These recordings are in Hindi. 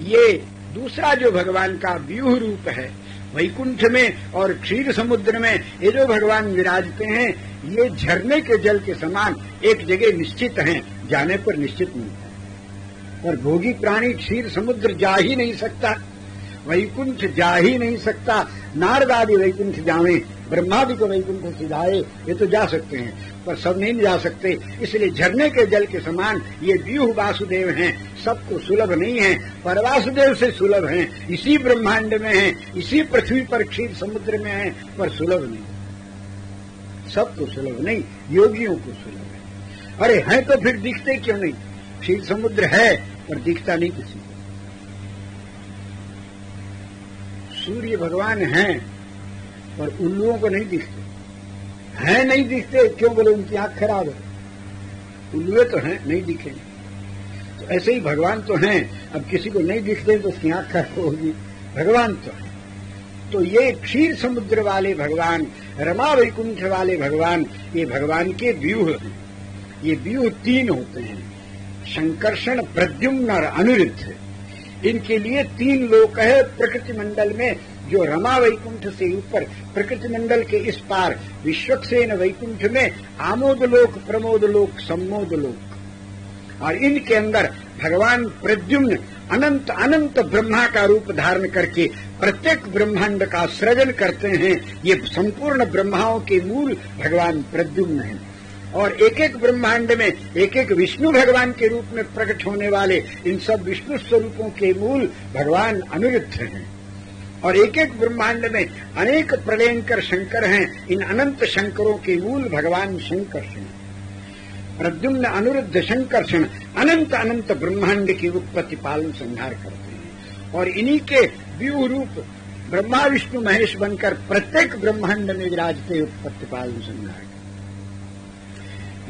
ये दूसरा जो भगवान का व्यूह रूप है, वैकुंठ में और क्षीर समुद्र में ये जो भगवान विराजते हैं, ये झरने के जल के समान एक जगह निश्चित हैं, जाने पर निश्चित मिलता है। और भोगी प्राणी क्षीर समुद्र जा ही नहीं सकता, वैकुंठ जा ही नहीं सकता। नारद आदि वैकुंठ जावे, ब्रह्मादि को वैकुंठ सिधाए, ये तो जा सकते हैं, पर सब नहीं जा सकते। इसलिए झरने के जल के समान ये व्यूह वासुदेव हैं, सबको सुलभ नहीं है, पर वासुदेव से सुलभ हैं, इसी ब्रह्मांड में हैं, इसी पृथ्वी पर क्षीर समुद्र में हैं, पर सुलभ नहीं। सबको सुलभ नहीं, योगियों को सुलभ है। अरे हैं तो फिर दिखते क्यों नहीं? क्षीर समुद्र है पर दिखता नहीं किसी को। सूर्य भगवान हैं पर उल्लुओं को नहीं दिखते, हैं नहीं दिखते, क्यों बोले? उनकी आंख खराब है। उल्लुए तो हैं, नहीं दिखेंगे। तो ऐसे ही भगवान तो हैं, अब किसी को नहीं दिखते तो उसकी आंख खराब होगी। भगवान तो है। तो ये क्षीर समुद्र वाले भगवान, रमा वैकुंठ वाले भगवान, ये भगवान के व्यूह हैं। ये व्यूह तीन होते हैं, संकर्षण, प्रद्युम्न और अनिरुद्ध। इनके लिए तीन लोक है प्रकृति मंडल में, जो रमा वैकुंठ से ऊपर, प्रकृति मंडल के इस पार विश्वक्सेन वैकुंठ में आमोद लोक, प्रमोद लोक, सम्मोद लोक। और इनके अंदर भगवान प्रद्युम्न अनंत अनंत ब्रह्मा का रूप धारण करके प्रत्येक ब्रह्मांड का सृजन करते हैं। ये संपूर्ण ब्रह्माओं के मूल भगवान प्रद्युम्न हैं। और एक एक ब्रह्मांड में एक एक विष्णु भगवान के रूप में प्रकट होने वाले इन सब विष्णु स्वरूपों के मूल भगवान अनिरुद्ध हैं। और एक एक ब्रह्मांड में अनेक प्रलयंकर शंकर हैं, इन अनंत शंकरों के मूल भगवान शंकर्षण। प्रद्युम्न, अनिरुद्ध, शंकर्षण अनंत अनंत ब्रह्मांड की उत्पत्ति पालन संहार करते हैं। और इन्हीं के व्यूह रूप ब्रह्मा विष्णु महेश बनकर प्रत्येक ब्रह्मांड में विराजते उत्पत्ति पालन संहार।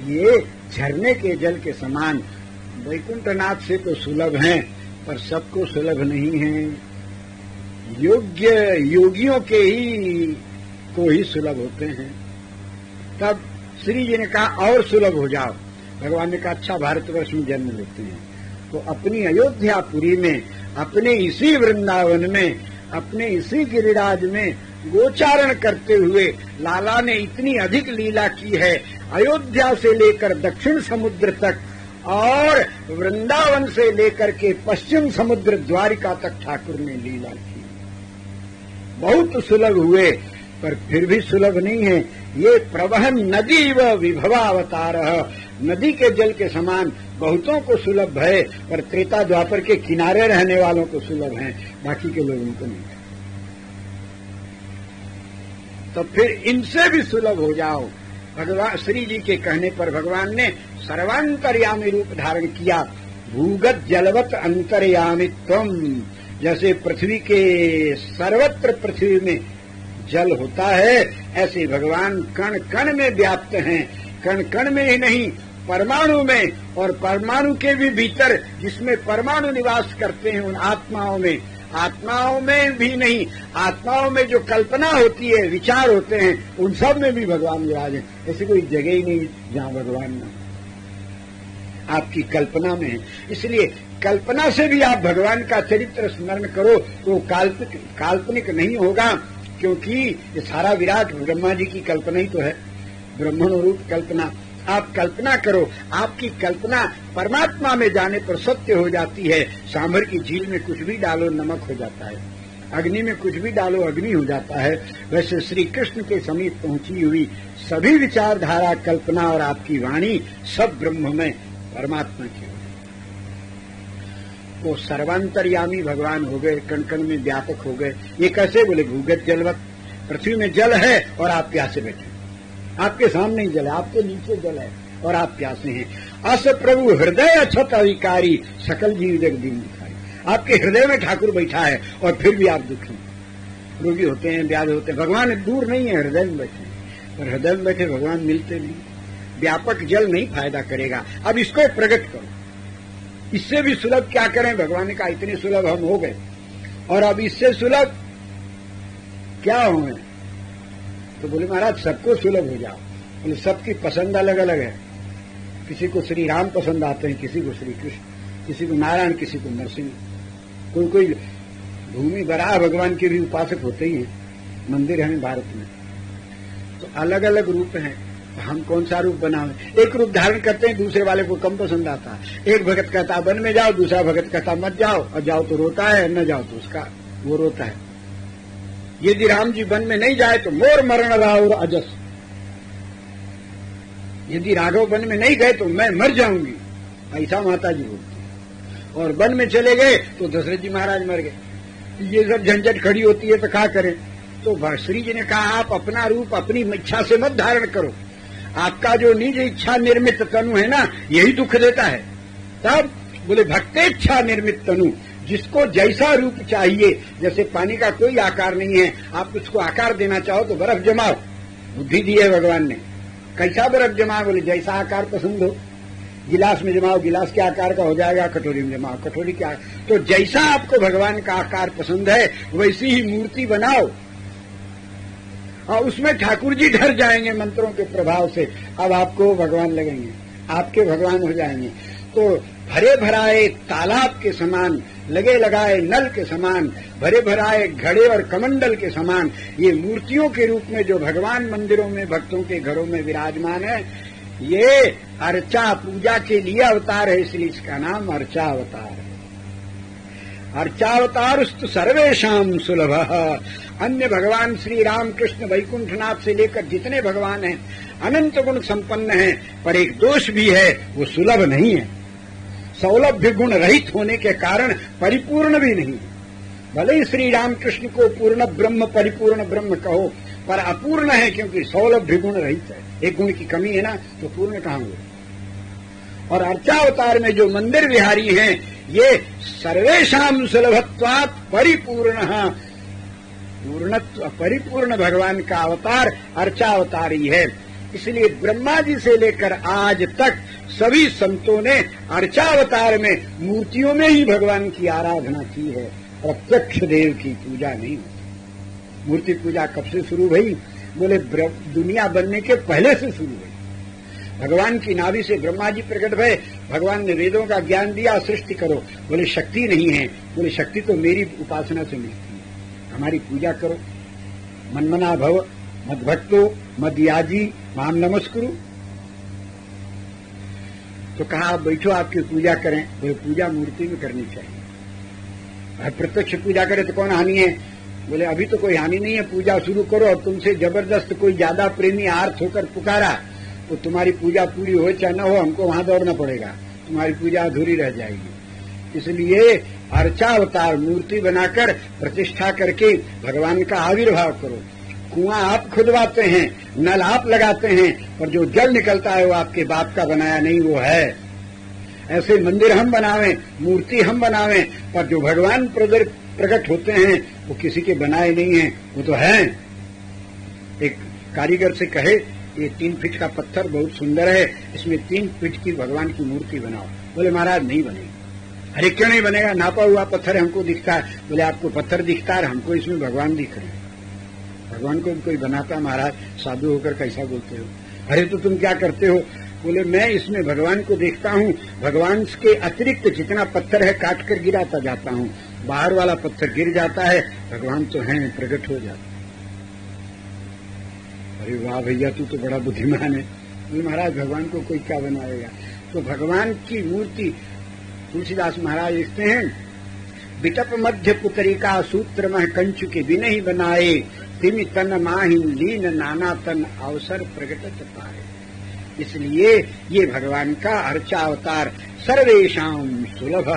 ये झरने के जल के समान वैकुंठनाथ से तो सुलभ हैं, पर सबको सुलभ नहीं हैं। योगियों के ही को ही सुलभ होते हैं। तब श्री जी ने कहा और सुलभ हो जाओ। भगवान ने कहा अच्छा, भारतवर्ष में जन्म लेते हैं तो अपनी अयोध्यापुरी में, अपने इसी वृंदावन में, अपने इसी गिरिराज में गोचारण करते हुए लाला ने इतनी अधिक लीला की है। अयोध्या से लेकर दक्षिण समुद्र तक और वृंदावन से लेकर के पश्चिम समुद्र द्वारिका तक ठाकुर ने लीला की। बहुत सुलभ हुए, पर फिर भी सुलभ नहीं है। ये प्रवहन नदी व विभवावतार, नदी के जल के समान बहुतों को सुलभ है, पर त्रेता द्वापर के किनारे रहने वालों को सुलभ है, बाकी के लोगों को नहीं। तो फिर इनसे भी सुलभ हो जाओ। भगवान श्री जी के कहने पर भगवान ने सर्वांतर्यामी रूप धारण किया। भूगत जलवत अंतर्यामित्वम, जैसे पृथ्वी के सर्वत्र पृथ्वी में जल होता है, ऐसे भगवान कण कण में व्याप्त हैं। कण कण में ही नहीं, परमाणु में, और परमाणु के भी भीतर जिसमें परमाणु निवास करते हैं उन आत्माओं में, आत्माओं में भी नहीं, आत्माओं में जो कल्पना होती है, विचार होते हैं, उन सब में भी भगवान विराज है। ऐसी कोई जगह ही नहीं जहां भगवान न, आपकी कल्पना में है। इसलिए कल्पना से भी आप भगवान का चरित्र स्मरण करो तो काल्पनिक नहीं होगा, क्योंकि ये सारा विराट ब्रह्मा जी की कल्पना ही तो है, ब्रह्मण रूप कल्पना। आप कल्पना करो, आपकी कल्पना परमात्मा में जाने पर सत्य हो जाती है। सांभर की झील में कुछ भी डालो नमक हो जाता है, अग्नि में कुछ भी डालो अग्नि हो जाता है। वैसे श्री कृष्ण के समीप पहुंची हुई सभी विचारधारा, कल्पना और आपकी वाणी सब ब्रह्म में परमात्मा की। वो सर्वांतर्यामी भगवान हो गए, कण कण में व्यापक हो गए। ये कैसे? बोले भूगत जलवत, पृथ्वी में जल है और आप प्यासे बैठे, आपके सामने ही जल है, आपके नीचे जल है और आप प्यासे हैं। अस प्रभु हृदय अछत अविकारी, सकल जीव जग दीन दिखाई। आपके हृदय में ठाकुर बैठा है और फिर भी आप दुखी, रोगी होते हैं, व्याध होते हैं। भगवान दूर नहीं है, हृदय में बैठे हैं, पर हृदय में बैठे भगवान मिलते नहीं। व्यापक जल नहीं फायदा करेगा, अब इसको प्रकट करो। इससे भी सुलभ क्या करें? भगवान ने कहा इतने सुलभ हम हो गए, और अब इससे सुलभ क्या होंगे? तो बोले महाराज सबको सुलभ हो जाओ। बोले सबकी पसंद अलग अलग है, किसी को श्री राम पसंद आते हैं, किसी को श्री कृष्ण, किसी को नारायण, किसी को नरसिंह। कोई कोई भूमि बराह भगवान के भी उपासक होते ही हैं, मंदिर हैं भारत में। तो अलग अलग रूप हैं, हम कौन सा रूप बनावे? एक रूप धारण करते हैं, दूसरे वाले को कम पसंद आता है। एक भगत कहता वन में जाओ, दूसरा भगत कहता मत जाओ, और जाओ तो रोता है, न जाओ तो उसका वो रोता है। यदि राम जी वन में नहीं जाए तो मोर मरण राव और अजस, यदि राघव वन में नहीं गए तो मैं मर जाऊंगी, ऐसा माता जी बोलती है। और वन में चले गए तो दशरथ जी महाराज मर गए। ये सब झंझट खड़ी होती है तो क्या करें? तो श्री जी ने कहा आप अपना रूप अपनी इच्छा से मत धारण करो, आपका जो निज इच्छा निर्मित तनु है ना, यही दुख देता है। तब बोले भक्तेच्छा निर्मित तनु, जिसको जैसा रूप चाहिए, जैसे पानी का कोई आकार नहीं है, आप उसको आकार देना चाहो तो बर्फ जमाओ, बुद्धि दी है भगवान ने। कैसा बर्फ जमाओ? बोले जैसा आकार पसंद हो, गिलास में जमाओ, गिलास के आकार का हो जाएगा, कटोरी में जमाओ, कटोरी के आकार। तो जैसा आपको भगवान का आकार पसंद है वैसी ही मूर्ति बनाओ, और उसमें ठाकुर जी ढर जाएंगे मंत्रों के प्रभाव से। अब आपको भगवान लगेंगे, आपके भगवान हो जाएंगे। तो भरे भराए तालाब के समान, लगे लगाए नल के समान, भरे भराए घड़े और कमंडल के समान ये मूर्तियों के रूप में जो भगवान मंदिरों में भक्तों के घरों में विराजमान है, ये अर्चा पूजा के लिए अवतार है, इसलिए इसका नाम अर्चा अवतार है। अर्चावतारस्तु सर्वेशाम सुलभ। अन्य भगवान श्री राम कृष्ण वैकुंठनाथ से लेकर जितने भगवान हैं अनंत गुण संपन्न हैं, पर एक दोष भी है, वो सुलभ नहीं है। सौलभ्य गुण रहित होने के कारण परिपूर्ण भी नहीं। भले ही श्री राम कृष्ण को पूर्ण ब्रह्म परिपूर्ण ब्रह्म कहो, पर अपूर्ण है, क्योंकि सौलभ्य गुण रहित है। एक गुण की कमी है ना, तो पूर्ण कहाँ हुए? और अर्चावतार में जो मंदिर विहारी हैं ये सर्वेशाम सुलभत्वात् परिपूर्ण, पूर्णत्व परिपूर्ण भगवान का अवतार अर्चावतार ही है। इसलिए ब्रह्मा जी से लेकर आज तक सभी संतों ने अर्चावतार में मूर्तियों में ही भगवान की आराधना की है, प्रत्यक्ष देव की पूजा नहीं होती। मूर्ति पूजा कब से शुरू हुई? बोले दुनिया बनने के पहले से शुरू हुई। भगवान की नाभि से ब्रह्मा जी प्रकट भये, भगवान ने वेदों का ज्ञान दिया, सृष्टि करो। बोले शक्ति नहीं है। बोले शक्ति तो मेरी उपासना से मिलती है, हमारी पूजा करो। मनमना भव मद्भक्तो मद्याजी माम नमस्कुरु। तो कहा आप बैठो, आपकी पूजा करें। बोले पूजा मूर्ति में करनी चाहिए, प्रत्यक्ष पूजा करे तो कौन हानि है? बोले अभी तो कोई हानि नहीं है, पूजा शुरू करो। और तुमसे जबरदस्त कोई ज्यादा प्रेमी आर्थ होकर पुकारा तो तुम्हारी पूजा पूरी हो चाहे न हो, हमको वहां दौड़ना पड़ेगा, तुम्हारी पूजा अधूरी रह जाएगी। इसलिए अर्चावतार मूर्ति बनाकर प्रतिष्ठा करके भगवान का आविर्भाव करो। कुआं आप खुदवाते हैं, नल आप लगाते हैं, पर जो जल निकलता है वो आपके बाप का बनाया नहीं, वो है। ऐसे मंदिर हम बनावें, मूर्ति हम बनावें, पर जो भगवान प्रकट होते हैं वो किसी के बनाए नहीं हैं, वो तो है। एक कारीगर से कहे ये 3 फीट का पत्थर बहुत सुंदर है, इसमें 3 फीट की भगवान की मूर्ति बनाओ। बोले महाराज नहीं बनेगी। अरे क्यों नहीं बनेगा? नापा हुआ पत्थर हमको दिखता है। बोले आपको पत्थर दिखता है, हमको इसमें भगवान दिख रहे हैं। भगवान को कोई बनाता महाराज, साधु होकर कैसा बोलते हो? अरे तो तुम क्या करते हो? बोले मैं इसमें भगवान को देखता हूँ, भगवान के अतिरिक्त जितना पत्थर है काट कर गिराता जाता हूँ, बाहर वाला पत्थर गिर जाता है, भगवान तो है, प्रकट हो जाता है। अरे वाह भैया, तू तो बड़ा बुद्धिमान है। बोले महाराज भगवान को कोई क्या बनाएगा? तो भगवान की मूर्ति तुलसीदास महाराज लिखते हैं, विटप मध्य पुतरिका सूत्र मह कंचु के बिन ही बनाए, तिमि तन माहिन लीन नाना तन अवसर प्रगटत पाए। इसलिए ये भगवान का अर्चा अवतार सर्वेशाम सुलभ।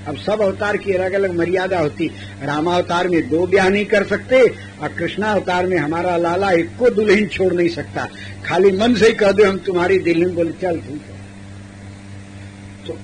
अब सब अवतार की अलग अलग मर्यादा होती। रामावतार में 2 ब्याह नहीं कर सकते, और कृष्णावतार में हमारा लाला एक को दुल्हन छोड़ नहीं सकता। खाली मन से ही कह दो हम तुम्हारी दुल्हन, बोले चल ठीक है। तो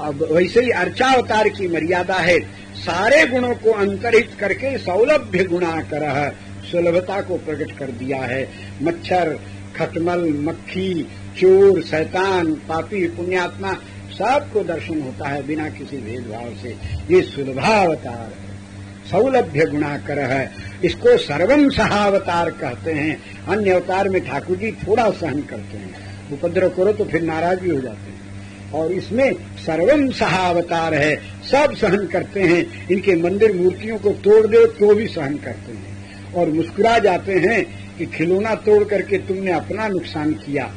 अब वैसे ही अर्चावतार की मर्यादा है, सारे गुणों को अंतर्हित करके सौलभ्य गुणाकर सुलभता को प्रकट कर दिया है। मच्छर, खटमल, मक्खी, चोर, शैतान, पापी, पुण्यात्मा सबको दर्शन होता है बिना किसी भेदभाव से। ये सुलभावतार है, सौलभ्य गुणाकर है। इसको सर्वम सहावतार कहते हैं। अन्य अवतार में ठाकुर जी थोड़ा सहन करते हैं, उपद्रव करो तो फिर नाराज भी हो जाते हैं। और इसमें सर्वम सहावतार है, सब सहन करते हैं। इनके मंदिर मूर्तियों को तोड़ दो तो भी सहन करते हैं और मुस्कुरा जाते हैं कि खिलौना तोड़ करके तुमने अपना नुकसान किया।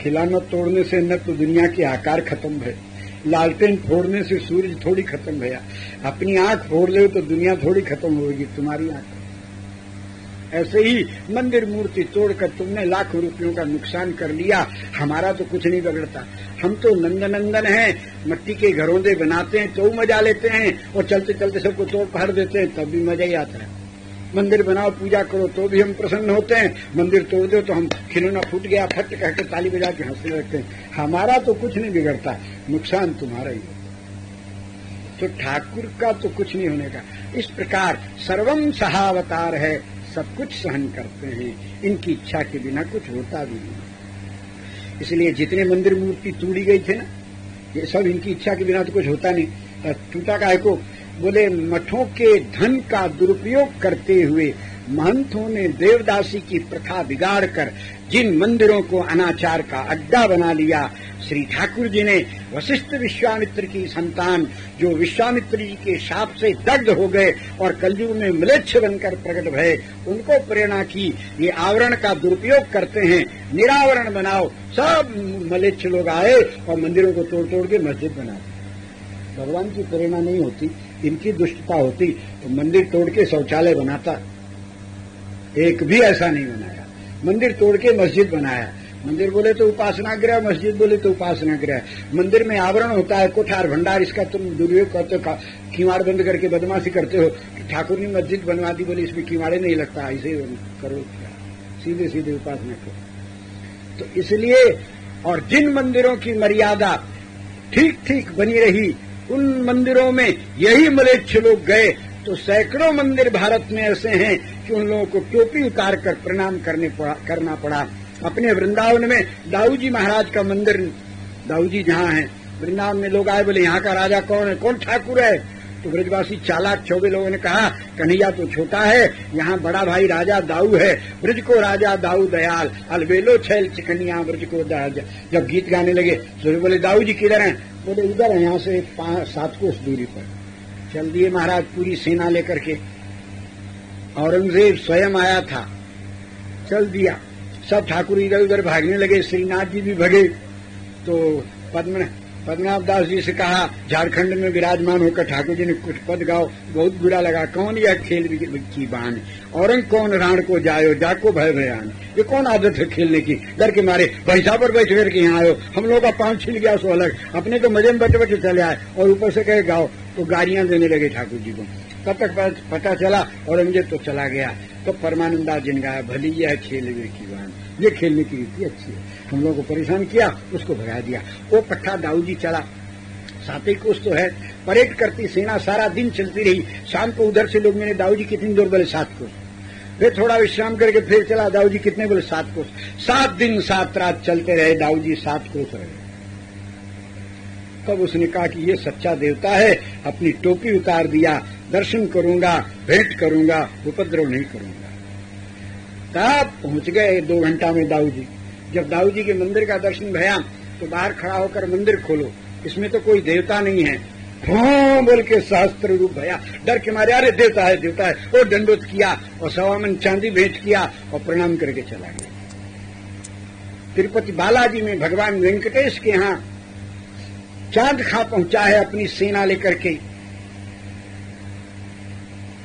खिलौना तोड़ने से न तो दुनिया के आकार खत्म है, लालटेन फोड़ने से सूरज थोड़ी खत्म भैया, अपनी आंख फोड़ ले तो दुनिया थोड़ी खत्म होगी, तुम्हारी आंख। ऐसे ही मंदिर मूर्ति तोड़कर तुमने लाखों रुपयों का नुकसान कर लिया, हमारा तो कुछ नहीं बिगड़ता। हम तो नंदनंदन हैं, मट्टी के घरौंदे बनाते हैं तो मजा लेते हैं और चलते चलते सबको तोड़ पहाड़ देते हैं, तब भी मजा ही आता है। मंदिर बनाओ, पूजा करो तो भी हम प्रसन्न होते हैं, मंदिर तोड़ दो तो हम खिलौना फूट गया फट कह के ताली बजा के हंसने लगते हैं। हमारा तो कुछ नहीं बिगड़ता, नुकसान तुम्हारा ही होता। तो ठाकुर का तो कुछ नहीं होने का। इस प्रकार सर्वम सहावतार है, सब कुछ सहन करते हैं, इनकी इच्छा के बिना कुछ होता भी नहीं। इसलिए जितने मंदिर मूर्ति तोड़ी गई थे ना, ये सब इनकी इच्छा के बिना तो कुछ होता नहीं। टूटा काहे को? बोले मठों के धन का दुरुपयोग करते हुए महंतों ने देवदासी की प्रथा बिगाड़कर जिन मंदिरों को अनाचार का अड्डा बना लिया, श्री ठाकुर जी ने वशिष्ठ विश्वामित्र की संतान जो विश्वामित्र जी के शाप से दग्ध हो गए और कलयुग में म्लेच्छ बनकर प्रकट भये, उनको प्रेरणा की ये आवरण का दुरुपयोग करते हैं, निरावरण बनाओ। सब म्लेच्छ लोग आए और मंदिरों को तोड़ तोड़ के मस्जिद बना दी। भगवान की प्रेरणा नहीं होती, इनकी दुष्टता होती तो मंदिर तोड़ के शौचालय बनाता। एक भी ऐसा नहीं बनाया, मंदिर तोड़ के मस्जिद बनाया। मंदिर बोले तो उपासना गृह, मस्जिद बोले तो उपासना गृह। मंदिर में आवरण होता है, कोठार भंडार, इसका तुम दुरुपयोग करते हो, किवाड़ बंद करके बदमाशी करते हो कि ठाकुर ने मस्जिद बनवा दी, बोले इसमें किवाड़े नहीं लगता, ऐसे करो, सीधे सीधे उपासना करो। तो इसलिए, और जिन मंदिरों की मर्यादा ठीक ठीक बनी रही, उन मंदिरों में यही म्लेच्छ लोग गए तो सैकड़ों मंदिर भारत में ऐसे हैं कि उन लोगों को टोपी उतार कर प्रणाम करना पड़ा। अपने वृंदावन में दाऊ जी महाराज का मंदिर, दाऊ जी जहाँ है वृंदावन में, लोग आए, बोले यहाँ का राजा कौन है, कौन ठाकुर है? तो ब्रजवासी चालाक चौबे लोगों ने कहा कन्हैया तो छोटा है, यहाँ बड़ा भाई राजा दाऊ है, ब्रज को राजा दाऊ दयाल, अलबेलो छैल चिकनिया ब्रज को दयाल। जब गीत गाने लगे तो बोले दाऊ जी किधर हैं? बोले इधर है, यहाँ से 5-7 कोस दूरी पर। चल दिए महाराज पूरी सेना लेकर के। औरंगजेब स्वयं आया था, चल दिया, सब ठाकुर इधर उधर भागने लगे, श्रीनाथ जी भी भगे। तो पद्मनाभ दास जी से कहा, झारखंड में विराजमान होकर ठाकुर जी ने कुछ पद गाओ, बहुत बुरा लगा। कौन यह खेल की बान, औरंग कौन राण को जायो, जाको भय भयान। ये कौन आदत है खेलने की? डर के मारे भैंसा पर बैठ करके यहाँ आयो, हम लोग का पांव छिल गया सो अलग, अपने तो मजे में बैठे बैठे चले आए और ऊपर से कहे गाओ। तो गालियां देने लगे ठाकुर जी को। तब तक पता चला औरंगजेब तो चला गया। तो परमानंदास जी ने कहा, भली यह खेलने की बान, ये खेलने की रीति अच्छी है, हम लोगों को परेशान किया, उसको भगा दिया। वो पट्टा दाऊ जी चला, 7 कोस तो है, परेड करती सेना सारा दिन चलती रही। शाम को उधर से लोग मैंने दाऊ जी कितनी दूर? बोले 7 कोस। फिर थोड़ा विश्राम करके फिर चला, दाऊ जी कितने? बोले 7 कोस। 7 दिन 7 रात चलते रहे, दाऊ जी 7 कोस रहे। तब उसने कहा कि ये सच्चा देवता है, अपनी टोपी उतार दिया, दर्शन करूंगा, भेंट करूंगा, उपद्रव नहीं करूंगा। तब पहुंच गए 2 घंटा में दाऊ जी। जब दाऊ जी के मंदिर का दर्शन भया तो बाहर खड़ा होकर मंदिर खोलो, इसमें तो कोई देवता नहीं है। हाँ बोल के सहस्त्र रूप भया, डर के मारे, अरे देवता है देवता है। और दंडोत किया और 1.25 मन चांदी भेंट किया और प्रणाम करके चला गया। तिरुपति बालाजी में भगवान वेंकटेश के यहाँ चांद खा पहुंचा है अपनी सेना लेकर के।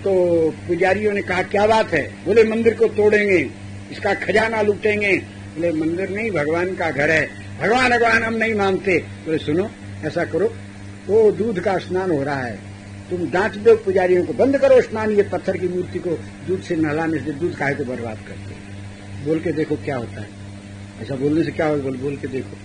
तो पुजारियों ने कहा क्या बात है? बोले मंदिर को तोड़ेंगे, इसका खजाना लूटेंगे। बोले मंदिर नहीं, भगवान का घर है, भगवान हम नहीं मानते। बोले सुनो, ऐसा करो, वो दूध का स्नान हो रहा है, तुम डांट दो पुजारियों को, बंद करो स्नान, ये पत्थर की मूर्ति को दूध से नहलाने से दूध काहे को बर्बाद करते। बोल के देखो क्या होता है। ऐसा बोलने से क्या होगा? बोल के देखो।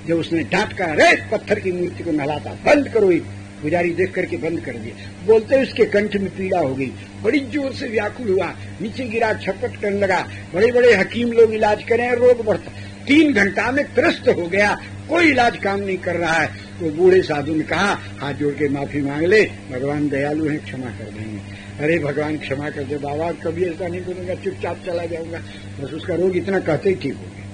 जब उसने डांट कर, अरे पत्थर की मूर्ति को नहलाता, बंद करो, ही पुजारी देख करके बंद कर दिया। बोलते उसके कंठ में पीड़ा हो गई, बड़ी जोर से व्याकुल हुआ, नीचे गिरा, छटपट करने लगा। बड़े बड़े हकीम लोग इलाज करें, रोग बढ़ता। 3 घंटा में त्रस्त हो गया, कोई इलाज काम नहीं कर रहा है। तो बूढ़े साधु ने कहा, हाथ जोड़ के माफी मांग ले, भगवान दयालु हैं, क्षमा कर देंगे। अरे भगवान क्षमा कर दे बाबा, कभी ऐसा नहीं बोलूंगा, चुपचाप चला जाऊंगा। बस उसका रोग इतना कहते ही ठीक हो गया।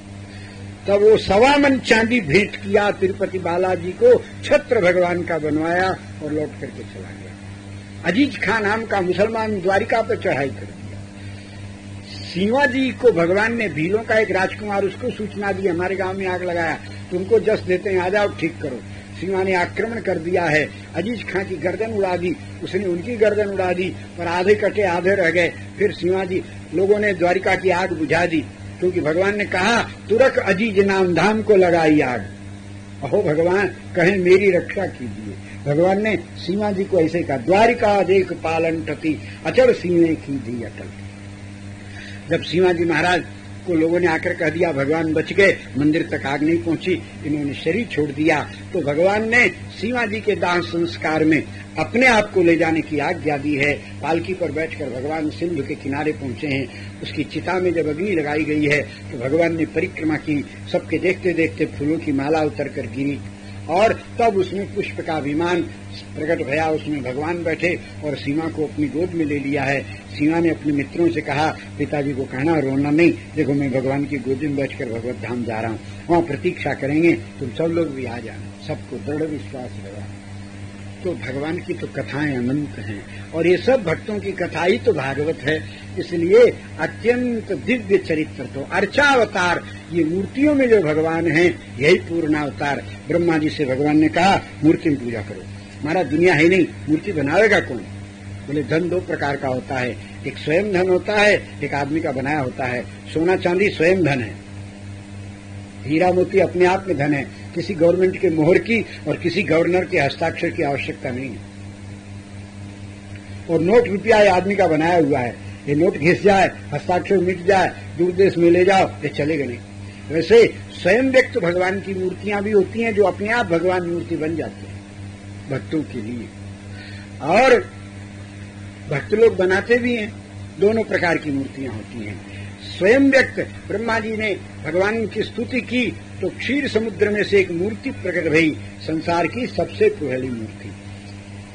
तब वो 1.25 मन चांदी भेंट किया तिरुपति बालाजी को, छत्र भगवान का बनवाया और लौट करके चला गया। अजीज खान नाम का मुसलमान द्वारिका पर चढ़ाई कर दिया। शिवाजी को भगवान ने भीलों का एक राजकुमार, उसको सूचना दी हमारे गांव में आग लगाया, तुमको जस देते हैं, आ जाओ ठीक करो। शिवा ने आक्रमण कर दिया है, अजीज खां की गर्दन उड़ा दी, उसने उनकी गर्दन उड़ा दी, पर आधे कटे आधे रह गए। फिर शिवाजी लोगों ने द्वारिका की आग बुझा दी, क्योंकि भगवान ने कहा तुरक अजीज नाम धाम को लगाई आग। अहो भगवान कहें मेरी रक्षा कीजिए। भगवान ने शिवाजी को ऐसे कहा, द्वारिका देख पालन टती अचल सीने की दी अटल। जब शिवाजी महाराज को लोगों ने आकर कह दिया भगवान बच गए, मंदिर तक आग नहीं पहुंची, इन्होंने शरीर छोड़ दिया, तो भगवान ने शिवाजी के दाह संस्कार में अपने आप को ले जाने की आज्ञा दी है। पालकी पर बैठकर भगवान सिंधु के किनारे पहुंचे हैं। उसकी चिता में जब अग्नि लगाई गई है तो भगवान ने परिक्रमा की, सबके देखते देखते फूलों की माला उतर कर गिरी और तब उसमें पुष्प का विमान प्रकट भया, उसमें भगवान बैठे और सीमा को अपनी गोद में ले लिया है। सीमा ने अपने मित्रों से कहा पिताजी को कहना रोना नहीं, देखो मैं भगवान की गोद में बैठकर भगवत धाम जा रहा हूँ, वहां प्रतीक्षा करेंगे, तुम सब लोग भी आ जाना। सबको दृढ़ विश्वास रहा। तो भगवान की तो कथाएं अनंत हैं और ये सब भक्तों की कथा ही तो भागवत है। इसलिए अत्यंत दिव्य चरित्र तो अर्चावतार, ये मूर्तियों में जो भगवान हैं यही पूर्णावतार। ब्रह्मा जी से भगवान ने कहा मूर्ति में पूजा करो, हमारा दुनिया है नहीं, मूर्ति बनावेगा कौन? बोले धन 2 प्रकार का होता है, एक स्वयं धन होता है, एक आदमी का बनाया होता है। सोना चांदी स्वयं धन है, हीरा मोती अपने आप में धन है, किसी गवर्नमेंट के मोहर की और किसी गवर्नर के हस्ताक्षर की आवश्यकता नहीं है। और नोट रुपया ये आदमी का बनाया हुआ है, ये नोट घिस जाए, हस्ताक्षर मिट जाए, दूर देश में ले जाओ, ये चलेगा नहीं। वैसे स्वयं व्यक्त भगवान की मूर्तियां भी होती हैं जो अपने आप भगवान मूर्ति बन जाते हैं भक्तों के लिए, और भक्त लोग बनाते भी हैं। दोनों प्रकार की मूर्तियां होती हैं। स्वयं व्यक्त ब्रह्मा जी ने भगवान की स्तुति की तो क्षीर समुद्र में से एक मूर्ति प्रकट भई, संसार की सबसे पहली मूर्ति।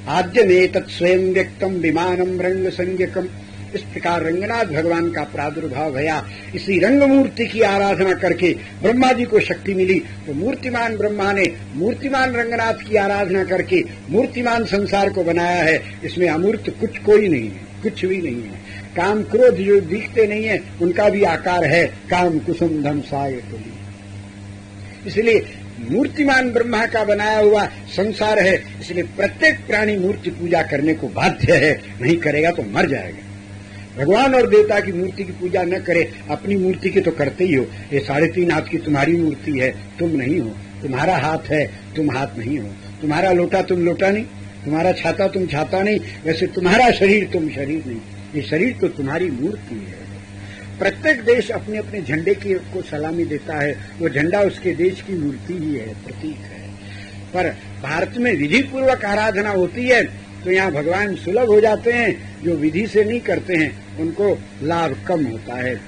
आद्यमे तत् स्वयं व्यक्तम विमानम रंग संज्ञकम। इस प्रकार रंगनाथ भगवान का प्रादुर्भाव भया। इसी रंग मूर्ति की आराधना करके ब्रह्मा जी को शक्ति मिली, तो मूर्तिमान ब्रह्मा ने मूर्तिमान रंगनाथ की आराधना करके मूर्तिमान संसार को बनाया है। इसमें अमूर्त कुछ कोई नहीं है, कुछ भी नहीं है। काम क्रोध जो दिखते नहीं है उनका भी आकार है, काम कुसुम धम साय तुली। इसलिए मूर्तिमान ब्रह्मा का बनाया हुआ संसार है, इसलिए प्रत्येक प्राणी मूर्ति पूजा करने को बाध्य है, नहीं करेगा तो मर जाएगा। भगवान और देवता की मूर्ति की पूजा न करे, अपनी मूर्ति की तो करते ही हो। ये 3.5 हाथ की तुम्हारी मूर्ति है, तुम नहीं हो। तुम्हारा हाथ है, तुम हाथ नहीं हो। तुम्हारा लोटा, तुम लोटा नहीं। तुम्हारा छाता, तुम छाता नहीं। वैसे तुम्हारा शरीर, तुम शरीर नहीं। ये शरीर तो तुम्हारी मूर्ति है। प्रत्येक देश अपने अपने झंडे की को सलामी देता है, वो झंडा उसके देश की मूर्ति ही है, प्रतीक है। पर भारत में विधि पूर्वक आराधना होती है तो यहाँ भगवान सुलभ हो जाते हैं, जो विधि से नहीं करते हैं उनको लाभ कम होता है।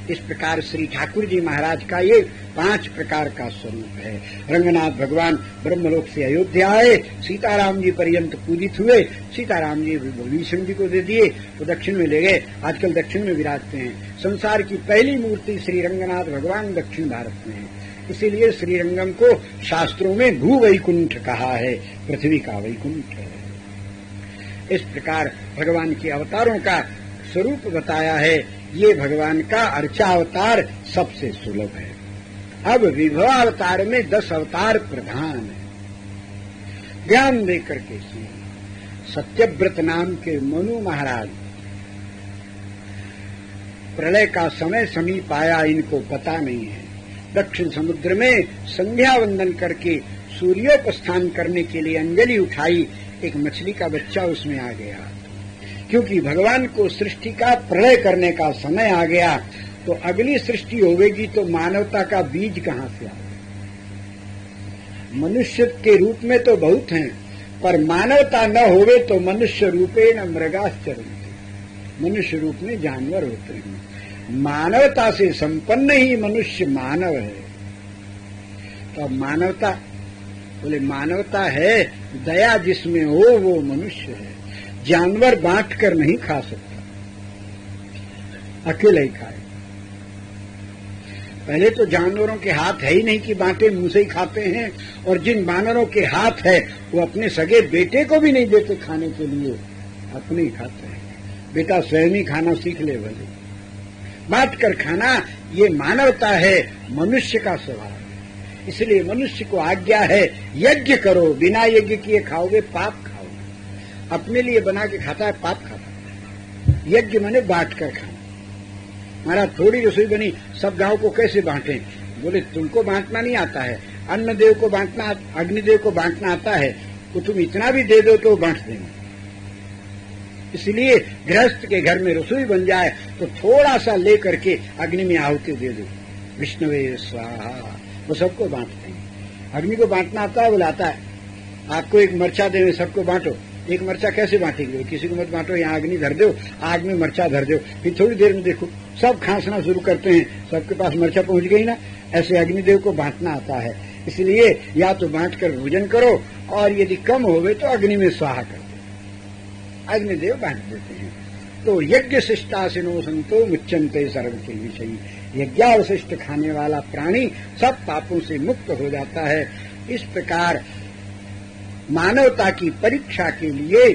इस प्रकार श्री ठाकुर जी महाराज का ये 5 प्रकार का स्वरूप है। रंगनाथ भगवान ब्रह्मलोक से अयोध्या आए, सीताराम जी पर्यंत पूजित हुए। सीताराम जी विभीषण जी को दे दिए तो दक्षिण में ले गए, आजकल दक्षिण में विराजते हैं। संसार की पहली मूर्ति श्री रंगनाथ भगवान दक्षिण भारत में है। इसीलिए श्रीरंगम को शास्त्रों में भू वैकुंठ कहा है, पृथ्वी का वैकुंठ है। इस प्रकार भगवान के अवतारों का स्वरूप बताया है। ये भगवान का अर्चावतार सबसे सुलभ है। अब विभवावतार में 10 अवतार प्रधान है। ध्यान देकर के सुनिए। सत्यव्रत नाम के मनु महाराज, प्रलय का समय समीप आया, इनको पता नहीं है। दक्षिण समुद्र में संध्या वंदन करके सूर्योपस्थान करने के लिए अंजलि उठाई, एक मछली का बच्चा उसमें आ गया। क्योंकि भगवान को सृष्टि का प्रलय करने का समय आ गया, तो अगली सृष्टि होगी तो मानवता का बीज कहां से आएगा? मनुष्य के रूप में तो बहुत हैं, पर मानवता न होवे तो मनुष्य रूपे न मृगाश्चर्य। मनुष्य रूप में जानवर होते हैं। मानवता से संपन्न ही मनुष्य मानव है। तो मानवता, बोले मानवता है, दया जिसमें हो वो मनुष्य है। जानवर बांट कर नहीं खा सकता, अकेले ही खाए। पहले तो जानवरों के हाथ है ही नहीं कि बांटे, मुंह से ही खाते हैं। और जिन वानरों के हाथ है वो अपने सगे बेटे को भी नहीं देते खाने के लिए, अपने ही खाते हैं। बेटा स्वयं ही खाना सीख ले भले। बांट कर खाना ये मानवता है, मनुष्य का स्वभाव है। इसलिए मनुष्य को आज्ञा है यज्ञ करो, बिना यज्ञ किए खाओगे पाप खाओगे। अपने लिए बना के खाता है पाप खाता है। यज्ञ माने बांट कर खाना। हमारा थोड़ी रसोई बनी, सब गांव को कैसे बांटे? बोले तुमको बांटना नहीं आता है, अन्न देव को बांटना, अग्निदेव को बांटना आता है, तो तुम इतना भी दे दो तो बांट देंगे। इसलिए गृहस्थ के घर में रसोई बन जाए तो थोड़ा सा ले करके अग्नि में आहुति दे दो, विष्णुवे स्वाहा, वो सबको बांटते हैं। अग्नि को बांटना आता है? बोले आता है। आपको एक मरचा देवे, सबको बांटो। एक मरचा कैसे बांटेंगे? किसी को मत बांटो, यहाँ अग्नि धर दो, आग में मरचा धर दो, फिर थोड़ी देर में देखो सब खांसना शुरू करते हैं, सबके पास मरचा पहुंच गई ना। ऐसे अग्निदेव को बांटना आता है। इसलिए या तो बांट कर भोजन करो, और यदि कम होवे तो अग्नि में स्वाहा कर दो। अग्निदेव बांट देते हैं। तो यज्ञ शिष्टासिनो संतो मुच्यन्ते सर्व के विषयी। यज्ञावशिष्ट खाने वाला प्राणी सब पापों से मुक्त हो जाता है। इस प्रकार मानवता की परीक्षा के लिए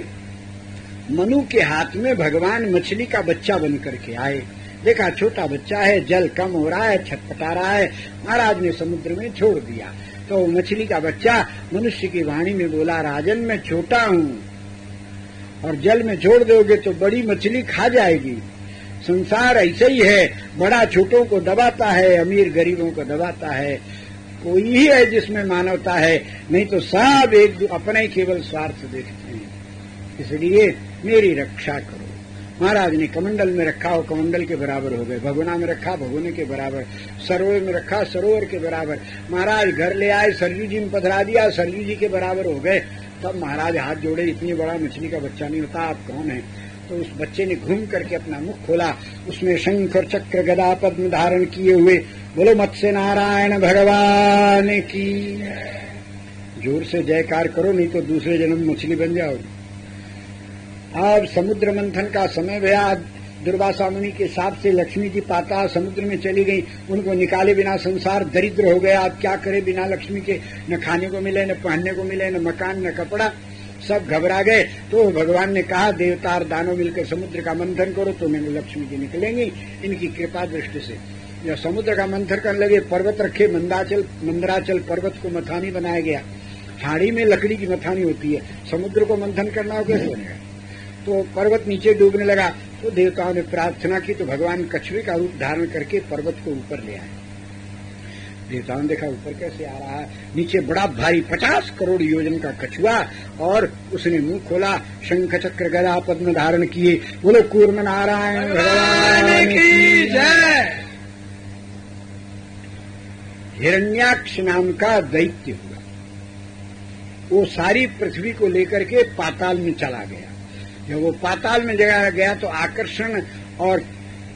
मनु के हाथ में भगवान मछली का बच्चा बन करके आए। देखा छोटा बच्चा है, जल कम हो रहा है, छटपटा रहा है, महाराज ने समुद्र में छोड़ दिया। तो मछली का बच्चा मनुष्य की वाणी में बोला, राजन मैं छोटा हूँ और जल में छोड़ दोगे तो बड़ी मछली खा जाएगी। संसार ऐसे ही है, बड़ा छोटों को दबाता है, अमीर गरीबों को दबाता है। कोई ही है जिसमें मानवता है, नहीं तो सब एक अपने ही केवल स्वार्थ देखते हैं। इसलिए मेरी रक्षा करो। महाराज ने कमंडल में रखा हो, कमंडल के बराबर हो गए। भगोना में रखा, भगोने के बराबर। सरोवर में रखा, सरोवर के बराबर। महाराज घर ले आए, सरयू जी में पधरा दिया, सरयू जी के बराबर हो गए। तब महाराज हाथ जोड़े, इतनी बड़ा मछली का बच्चा नहीं होता, आप कौन है? तो उस बच्चे ने घूम करके अपना मुख खोला, उसमें शंख और चक्र गदा पद्म धारण किए हुए बोलो मत्स्य नारायण भगवान की। जोर से जयकार करो, नहीं तो दूसरे जन्म मछली बन जाओगे। अब समुद्र मंथन का समय गया। दुर्वासा मुनि के हिसाब से लक्ष्मी जी पाताल समुद्र में चली गई। उनको निकाले बिना संसार दरिद्र हो गया। अब क्या करे बिना लक्ष्मी के? न खाने को मिले, न पहनने को मिले, न मकान, न कपड़ा। सब घबरा गए। तो भगवान ने कहा देवता और दानव मिलकर समुद्र का मंथन करो तो मैंने लक्ष्मी जी निकलेंगी इनकी कृपा दृष्टि से। जब समुद्र का मंथन करने लगे, पर्वत रखे, मंदराचल पर्वत को मथानी बनाया गया। हाड़ी में लकड़ी की मथानी होती है, समुद्र को मंथन करना हो कैसे बनेगा? तो पर्वत नीचे डूबने लगा। तो देवताओं ने प्रार्थना की तो भगवान कछुए का रूप धारण करके पर्वत को ऊपर ले आए। देवताओं ने देखा ऊपर कैसे आ रहा है, नीचे बड़ा भारी 50 करोड़ योजन का कछुआ, और उसने मुंह खोला, शंख चक्र गदा पद्म धारण किए। बोलो कूर्म नारायण भगवान की जय। हिरण्याक्ष नाम का दैत्य हुआ। वो सारी पृथ्वी को लेकर के पाताल में चला गया। जब वो पाताल में गया तो आकर्षण और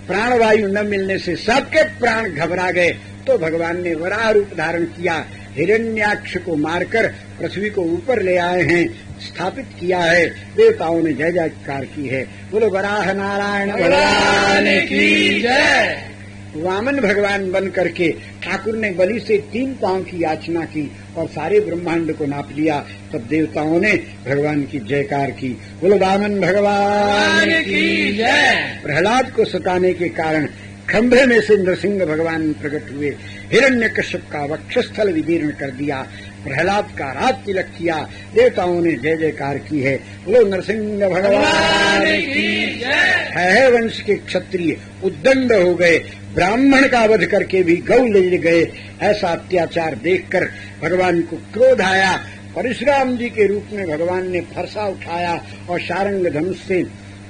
प्राणवायु न मिलने से सबके प्राण घबरा गए। तो भगवान ने वराह रूप धारण किया, हिरण्याक्ष को मारकर पृथ्वी को ऊपर ले आए हैं, स्थापित किया है। देवताओं ने जय जयकार की है। बोलो वराह नारायण भगवान की जय। वामन भगवान बन करके ठाकुर ने बलि से 3 पांव की याचना की और सारे ब्रह्मांड को नाप लिया। तब देवताओं ने भगवान की जयकार की। बोलो वामन भगवान की जय। प्रहलाद को सताने के कारण खंभे में से नरसिंह भगवान प्रकट हुए, हिरण्यकश्यप का वक्षस्थल विदीर्ण कर दिया, प्रहलाद का राज तिलक किया। देवताओं ने जय जयकार की है। बोलो नरसिंह भगवान की जय। है वंश के क्षत्रिय उद्दंड हो गए, ब्राह्मण का वध करके भी गौ ले गए। ऐसा अत्याचार देखकर भगवान को क्रोध आया। परशुराम जी के रूप में भगवान ने फरसा उठाया और शारंग धनुष से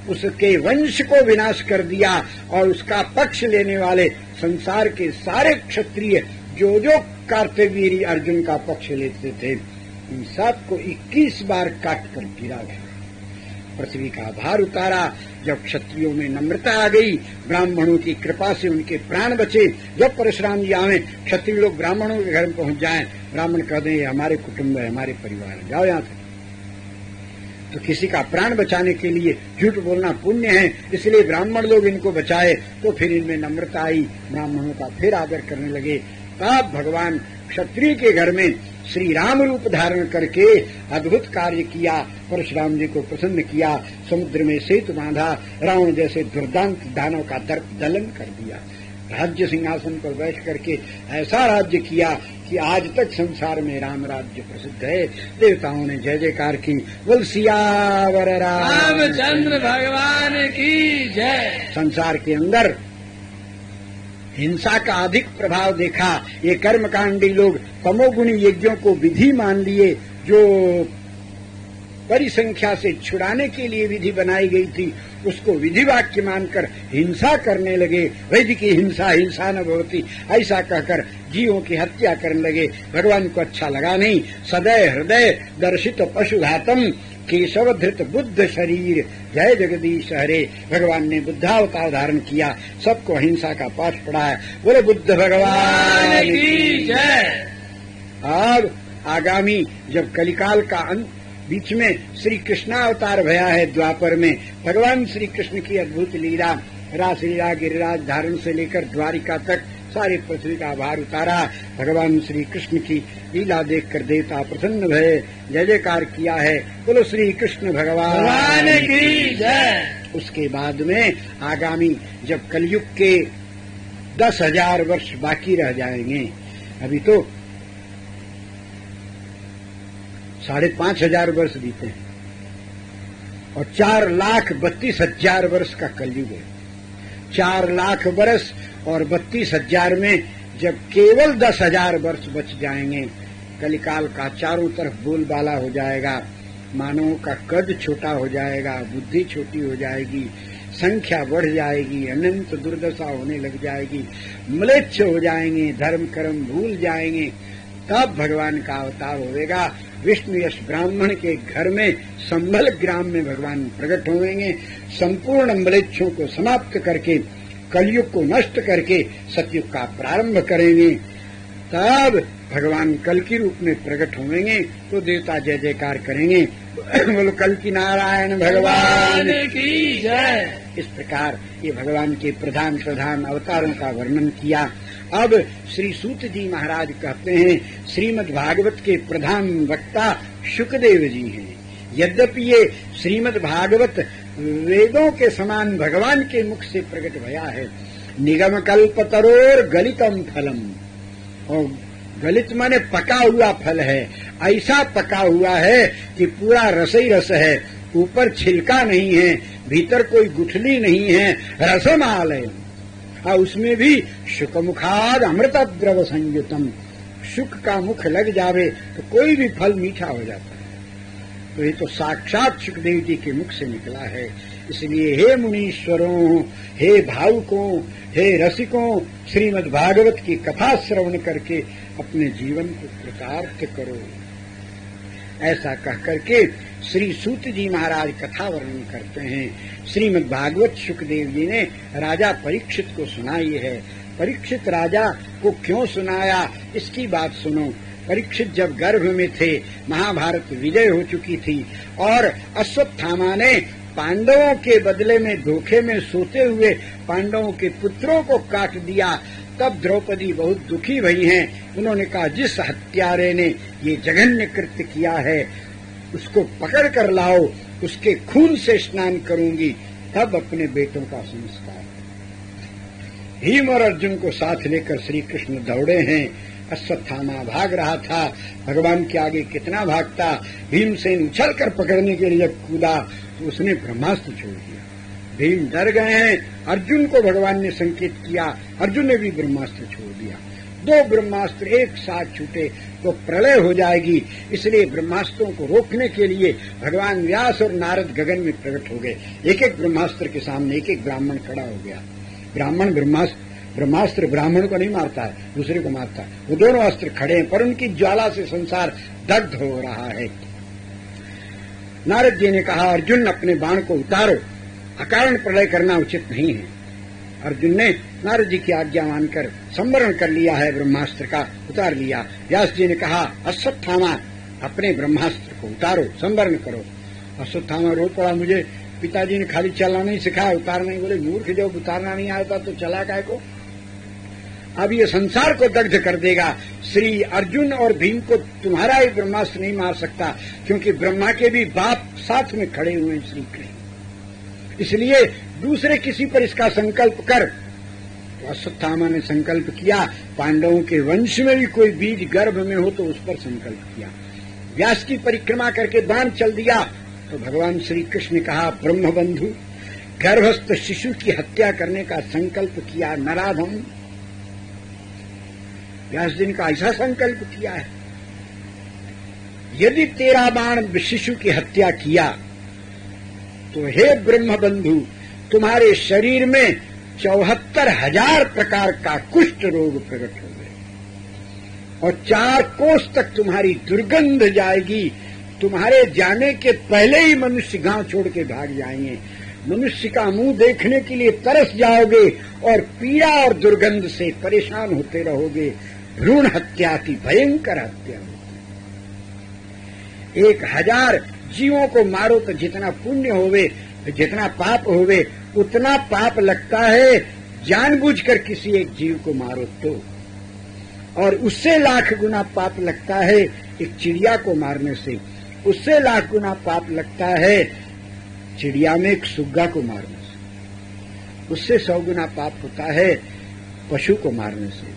उसके वंश को विनाश कर दिया। और उसका पक्ष लेने वाले संसार के सारे क्षत्रिय जो जो कार्तवीर्य अर्जुन का पक्ष लेते थे, इन सब को 21 बार काट कर गिरा गया। पृथ्वी का भार उतारा। जब क्षत्रियों में नम्रता आ गई, ब्राह्मणों की कृपा से उनके प्राण बचे। जब परशुराम जी आवे, क्षत्रिय लोग ब्राह्मणों के घर में पहुंच जाएं, ब्राह्मण कह दें हमारे कुटुंब है, हमारे परिवार है, जाओ यहां से। तो किसी का प्राण बचाने के लिए झूठ बोलना पुण्य है, इसलिए ब्राह्मण लोग इनको बचाए। तो फिर इनमें नम्रता आई, ब्राह्मणों का फिर आदर करने लगे। तब भगवान क्षत्रिय के घर में श्री राम रूप धारण करके अद्भुत कार्य किया, परशुराम जी को प्रसन्न किया, समुद्र में सेतु बांधा, रावण जैसे दुर्दांत दानव का दलन कर दिया, राज्य सिंहासन पर बैठ करके ऐसा राज्य किया कि आज तक संसार में राम राज्य प्रसिद्ध है। देवताओं ने जय जयकार की, बोल सियावर रामचंद्र भगवान की जय। संसार के अंदर हिंसा का अधिक प्रभाव देखा। ये कर्मकांडी लोग तमोगुणी यज्ञों को विधि मान लिए, जो परिसंख्या से छुड़ाने के लिए विधि बनाई गई थी, उसको विधि वाक्य मानकर हिंसा करने लगे। वैदिक हिंसा हिंसा न भवति, ऐसा कहकर जीवों की हत्या करने लगे। भगवान को अच्छा लगा नहीं। सदैव हृदय दर्शित पशुघातम केशव धृत बुद्ध शरीर, जय जगदीश हरे। भगवान ने बुद्धावतार धारण किया, सबको अहिंसा का पाठ पढ़ाया। बोले बुद्ध भगवान की जय। अब आगामी जब कलिकाल का अंत, बीच में श्री कृष्णावतार भया है द्वापर में। भगवान श्री कृष्ण की अद्भुत लीला, रासलीला गिरिराज धारण से लेकर द्वारिका तक सारी पृथ्वी का भार उतारा। भगवान श्री कृष्ण की लीला देखकर देवता प्रसन्न भये, जय जयकार किया है। बोलो श्री कृष्ण भगवान की जय। उसके बाद में आगामी जब कलयुग के 10,000 वर्ष बाकी रह जाएंगे, अभी तो 5,500 वर्ष बीते हैं और 4,32,000 वर्ष का कलयुग है। 4 लाख वर्ष और 32,000 में जब केवल 10,000 वर्ष बच जाएंगे, कलिकाल का चारों तरफ बोलबाला हो जाएगा, मानवों का कद छोटा हो जाएगा, बुद्धि छोटी हो जाएगी, संख्या बढ़ जाएगी, अनंत दुर्दशा होने लग जाएगी, म्लेच्छ हो जाएंगे, धर्म कर्म भूल जाएंगे। तब भगवान का अवतार होगा। विष्णु यश ब्राह्मण के घर में संभल ग्राम में भगवान प्रकट होंगे। संपूर्ण म्लेच्छों को समाप्त करके, कलयुग को नष्ट करके सतयुग का प्रारंभ करेंगे। तब भगवान कल की रूप में प्रकट होंगे तो देवता जय जयकार करेंगे, बोलो कल की नारायण भगवान की जय। इस प्रकार ये भगवान के प्रधान प्रधान अवतारों का वर्णन किया। अब श्री सूत जी महाराज कहते हैं, श्रीमद् भागवत के प्रधान वक्ता शुकदेव जी हैं। यद्यपि ये श्रीमद् भागवत वेदों के समान भगवान के मुख से प्रकट भया है। निगम कल्पतरोर गलितम फलम, और गलित माने पका हुआ फल है। ऐसा पका हुआ है कि पूरा रस ही रस है, ऊपर छिलका नहीं है, भीतर कोई गुठली नहीं है, रसमालय, और उसमें भी शुक मुखाद अमृत द्रव संयुतम। शुक का मुख लग जावे तो कोई भी फल मीठा हो जाता है। तो ये तो साक्षात शुकदेव जी के मुख से निकला है। इसलिए हे मुनीश्वरों, हे भावुकों, हे रसिकों, श्रीमद् भागवत की कथा श्रवण करके अपने जीवन को कृतार्थ करो। ऐसा कह करके श्री सूत जी महाराज कथा वर्णन करते हैं। श्रीमद् भागवत शुकदेव जी ने राजा परीक्षित को सुनाई है। परीक्षित राजा को क्यों सुनाया, इसकी बात सुनो। परीक्षित जब गर्भ में थे, महाभारत विजय हो चुकी थी और अश्वत्थामा ने पांडवों के बदले में धोखे में सोते हुए पांडवों के पुत्रों को काट दिया। तब द्रौपदी बहुत दुखी भई हैं। उन्होंने कहा, जिस हत्यारे ने ये जघन्य कृत्य किया है उसको पकड़ कर लाओ, उसके खून से स्नान करूंगी, तब अपने बेटों का संस्कार। भीम और अर्जुन को साथ लेकर श्री कृष्ण दौड़े हैं। अश्वत्थामा भाग रहा था, भगवान के आगे कितना भागता। भीमसेन उछल कर पकड़ने के लिए जब कूदा तो उसने ब्रह्मास्त्र छोड़ दिया। भीम डर गए हैं। अर्जुन को भगवान ने संकेत किया, अर्जुन ने भी ब्रह्मास्त्र छोड़ दिया। 2 ब्रह्मास्त्र एक साथ छूटे तो प्रलय हो जाएगी। इसलिए ब्रह्मास्त्रों को रोकने के लिए भगवान व्यास और नारद गगन में प्रकट हो गए। एक एक ब्रह्मास्त्र के सामने एक एक ब्राह्मण खड़ा हो गया। ब्राह्मण ब्रह्मास्त्र ब्राह्मण को नहीं मारता है, दूसरे को मारता है। वो दोनों अस्त्र खड़े हैं, पर उनकी ज्वाला से संसार दग्ध हो रहा है। नारद जी ने कहा, अर्जुन अपने बाण को उतारो, अकारण प्रलय करना उचित नहीं है। अर्जुन ने नारद जी की आज्ञा मानकर संवरण कर लिया है, ब्रह्मास्त्र का उतार लिया। व्यास जी ने कहा, अश्वत्थामा अपने ब्रह्मास्त्र को उतारो, संवरण करो। अश्वत्थामा रो पड़ा, मुझे पिताजी ने खाली चलना नहीं सिखाया, उतारना नहीं। बोले मूर्ख, जब उतारना नहीं आता तो चला काय को? अब ये संसार को दग्ध कर देगा। श्री अर्जुन और भीम को तुम्हारा ही ब्रह्मास्त्र नहीं मार सकता, क्योंकि ब्रह्मा के भी बाप साथ में खड़े हुए हैं श्री कृष्ण। इसलिए दूसरे किसी पर इसका संकल्प कर। तो अश्वत्थामा ने संकल्प किया, पांडवों के वंश में भी कोई बीज गर्भ में हो तो उस पर संकल्प किया। व्यास की परिक्रमा करके बाण चल दिया तो भगवान श्री कृष्ण ने कहा, ब्रह्मबंधु, गर्भस्थ शिशु की हत्या करने का संकल्प किया नराधम। व्यास जी ने कहा, ऐसा संकल्प किया है? यदि तेरा बाण शिशु की हत्या किया तो हे ब्रह्मबंधु, तुम्हारे शरीर में 74,000 प्रकार का कुष्ठ रोग प्रकट हो गए और 4 कोस तक तुम्हारी दुर्गंध जाएगी। तुम्हारे जाने के पहले ही मनुष्य गांव छोड़ के भाग जाएंगे। मनुष्य का मुंह देखने के लिए तरस जाओगे और पीड़ा और दुर्गंध से परेशान होते रहोगे। भ्रूण हत्या की भयंकर हत्या होती। 1000 जीवों को मारो तो जितना पुण्य होवे, जितना पाप होवे, उतना पाप लगता है जानबूझकर किसी एक जीव को मारो तो, और उससे लाख गुना पाप लगता है एक चिड़िया को मारने से। उससे लाख गुना पाप लगता है चिड़िया में एक सुग्गा को मारने से। उससे 100 गुना पाप होता है पशु को मारने से।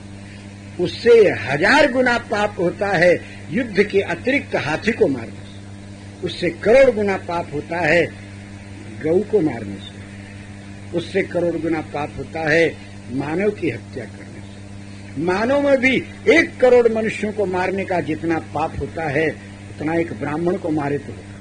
उससे 1000 गुना पाप होता है युद्ध के अतिरिक्त हाथी को मारने से। उससे करोड़ गुना पाप होता है गऊ को मारने से। उससे करोड़ गुना पाप होता है मानव की हत्या करने से। मानव में भी 1 करोड़ मनुष्यों को मारने का जितना पाप होता है उतना एक ब्राह्मण को मारे तो होता है।